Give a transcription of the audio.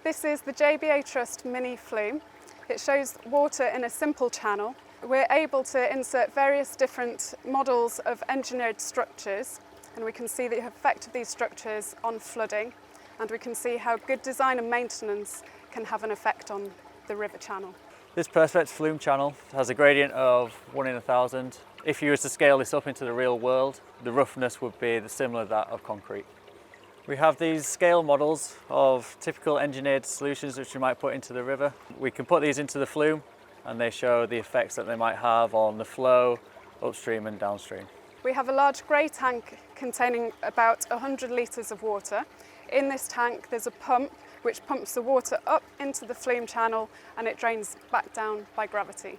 This is the JBA Trust mini flume. It shows water in a simple channel. We're able to insert various different models of engineered structures, and we can see the effect of these structures on flooding, and we can see how good design and maintenance can have an effect on the river channel. This Perspex flume channel has a gradient of 1 in 1,000. If you were to scale this up into the real world, the roughness would be similar to that of concrete. We have these scale models of typical engineered solutions which we might put into the river. We can put these into the flume and they show the effects that they might have on the flow upstream and downstream. We have a large grey tank containing about 100 litres of water. In this tank there's a pump which pumps the water up into the flume channel and it drains back down by gravity.